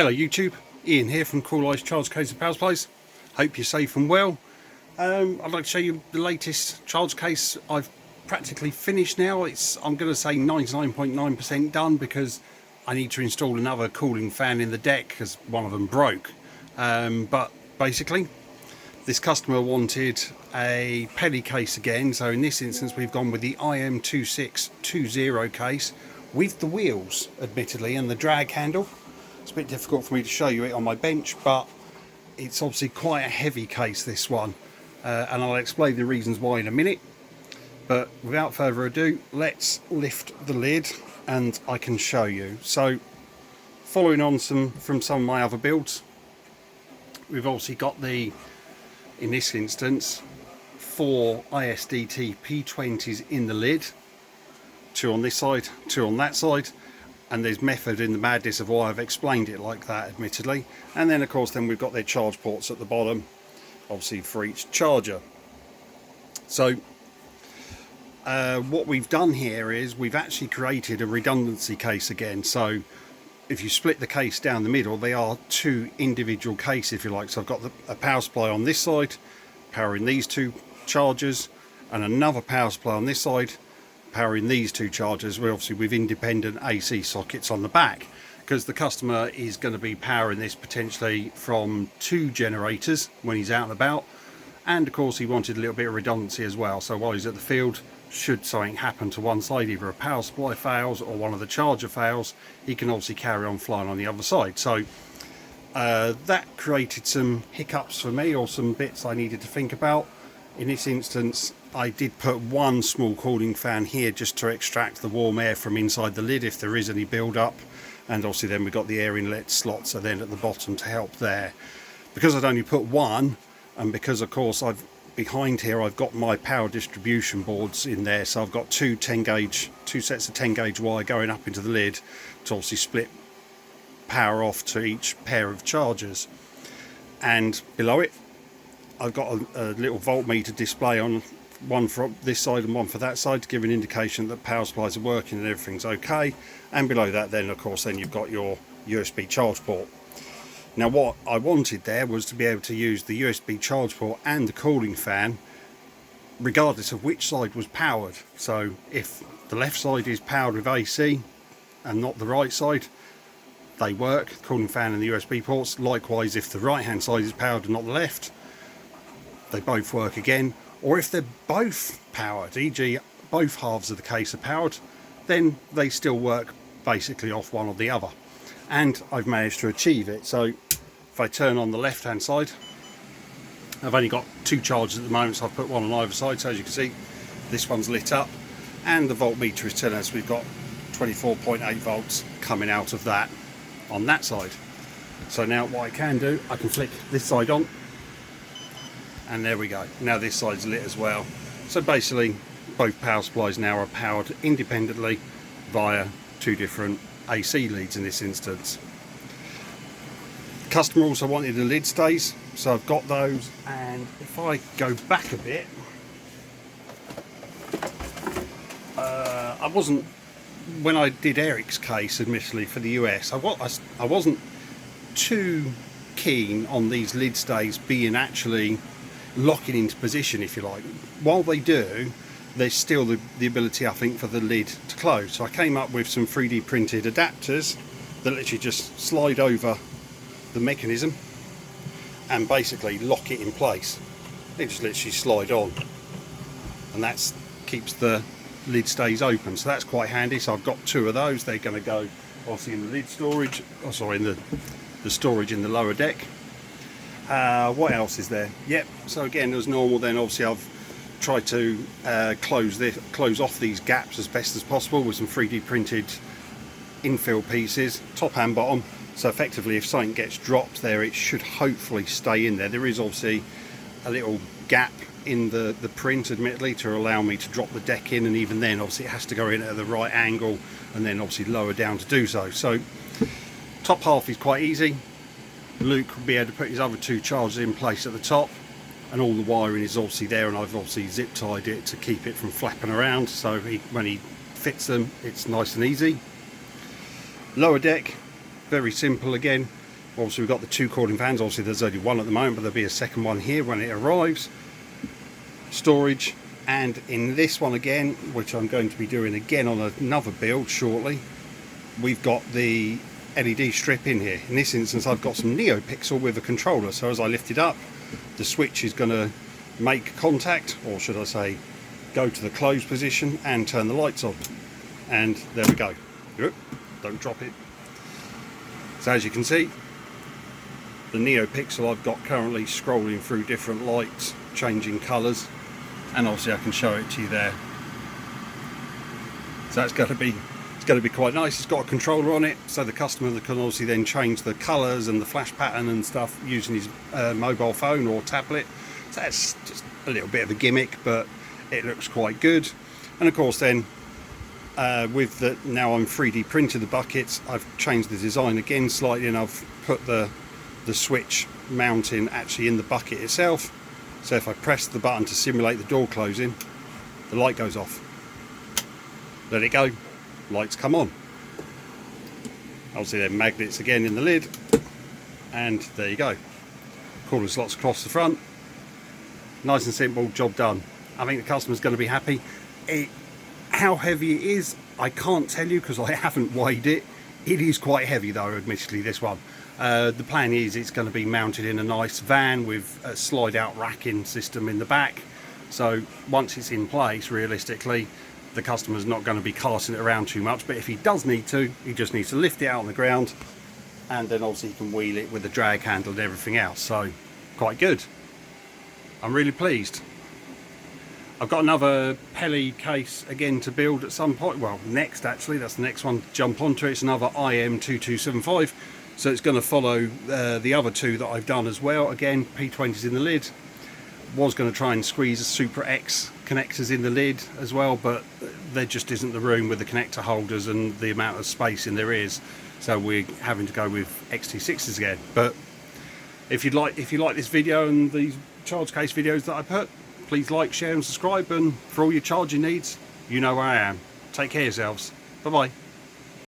Hello YouTube, Ian here from Coolice Charge Case and Power Supplies. Hope you're safe and well. I'd like to show you the latest charge case. I've practically finished now. I'm going to say 99.9% done because I need to install another cooling fan in the deck because one of them broke. But basically, this customer wanted a Peli case again, so in this instance we've gone with the IM2620 case with the wheels, admittedly, and the drag handle. It's a bit difficult for me to show you it on my bench, but it's obviously quite a heavy case, this one, and I'll explain the reasons why in a minute. But without further ado, let's lift the lid and I can show you. So following on from some of my other builds, we've obviously got the, in this instance, 4 ISDT P20s in the lid, 2 on this side, 2 on that side, and there's method in the madness of why I've explained it like that, admittedly. And then of course we've got their charge ports at the bottom, obviously for each charger. So what we've done here is we've actually created a redundancy case again. So if you split the case down the middle, they are 2 individual cases, if you like. So I've got a power supply on this side powering these 2 chargers, and another power supply on this side powering these 2 chargers, obviously with independent AC sockets on the back, because the customer is going to be powering this potentially from 2 generators when he's out and about. And of course he wanted a little bit of redundancy as well, so while he's at the field, should something happen to one side, either a power supply fails or one of the charger fails, he can obviously carry on flying on the other side. So that created some hiccups for me, or some bits I needed to think about. In this instance, I did put one small cooling fan here just to extract the warm air from inside the lid if there is any build up, and obviously then we've got the air inlet slots are then at the bottom to help there. Because I'd only put one, and because of course behind here I've got my power distribution boards in there, so I've got 2 sets of 10 gauge wire going up into the lid to obviously split power off to each pair of chargers. And below it I've got a little voltmeter display on, one for this side and one for that side, to give an indication that power supplies are working and everything's okay. And below that then of course then you've got your USB charge port. Now what I wanted there was to be able to use the USB charge port and the cooling fan regardless of which side was powered. So if the left side is powered with AC and not the right side, they work, the cooling fan and the USB ports. Likewise, if the right hand side is powered and not the left, they both work again. Or if they're both powered, e.g. both halves of the case are powered, then they still work basically off one or the other. And I've managed to achieve it. So if I turn on the left hand side, I've only got 2 chargers at the moment, so I've put one on either side. So as you can see, this one's lit up and the voltmeter is telling us we've got 24.8 volts coming out of that on that side. So now what I can do, I can flick this side on, and there we go. Now this side's lit as well. So basically both power supplies now are powered independently via 2 different AC leads in this instance. The customer also wanted the lid stays, so I've got those. And if I go back a bit, I wasn't, when I did Eric's case admittedly for the US, I wasn't too keen on these lid stays being actually locking into position, if you like. While they do, there's still the ability, I think, for the lid to close. So I came up with some 3D printed adapters that literally just slide over the mechanism and basically lock it in place. They just literally slide on, and that keeps the lid stays open, so that's quite handy. So I've got 2 of those. They're going to go obviously in the lid storage, oh sorry, in the storage in the lower deck. What else is there? Yep, so again as normal then obviously I've tried to close off these gaps as best as possible with some 3D printed infill pieces, top and bottom, so effectively if something gets dropped there, it should hopefully stay in there. There is obviously a little gap in the print admittedly to allow me to drop the deck in, and even then obviously it has to go in at the right angle and then obviously lower down to do so. So top half is quite easy. Luke will be able to put his other 2 chargers in place at the top, and all the wiring is obviously there, and I've obviously zip tied it to keep it from flapping around, so when he fits them it's nice and easy. Lower deck, very simple again. Obviously we've got the 2 cooling fans. Obviously there's only one at the moment, but there'll be a second one here when it arrives. Storage, and in this one again, which I'm going to be doing again on another build shortly, we've got the LED strip in here. In this instance I've got some NeoPixel with a controller, so as I lift it up, the switch is going to make contact, or should I say go to the closed position and turn the lights on. And there we go. Don't drop it. So as you can see, the NeoPixel I've got currently scrolling through different lights, changing colours, and obviously I can show it to you there. So it's going to be quite nice. It's got a controller on it, so the customer can obviously then change the colours and the flash pattern and stuff using his mobile phone or tablet. So that's just a little bit of a gimmick, but it looks quite good. And of course then, with the, now I'm 3D printed the buckets, I've changed the design again slightly, and I've put the switch mounting actually in the bucket itself. So if I press the button to simulate the door closing, the light goes off. Let it go, lights come on. Obviously then magnets again in the lid, and there you go. Cooler slots across the front. Nice and simple, job done. I think the customer's going to be happy. How heavy it is, I can't tell you because I haven't weighed it. It is quite heavy though, admittedly, this one. The plan is it's going to be mounted in a nice van with a slide out racking system in the back. So once it's in place, realistically, the customer's not going to be casting it around too much, but if he does need to, he just needs to lift it out on the ground, and then obviously he can wheel it with the drag handle and everything else. So quite good. I'm really pleased. I've got another Peli case again to build at some point. Well, next actually, that's the next one to jump onto. It's another IM2620. So it's going to follow the other 2 that I've done as well. Again, P20's in the lid. Was going to try and squeeze a Super X connectors in the lid as well, but there just isn't the room with the connector holders and the amount of space in there is. So we're having to go with XT6s again. But if you like this video and these charge case videos that I put, please like, share and subscribe, and for all your charging needs, you know where I am. Take care of yourselves. Bye bye.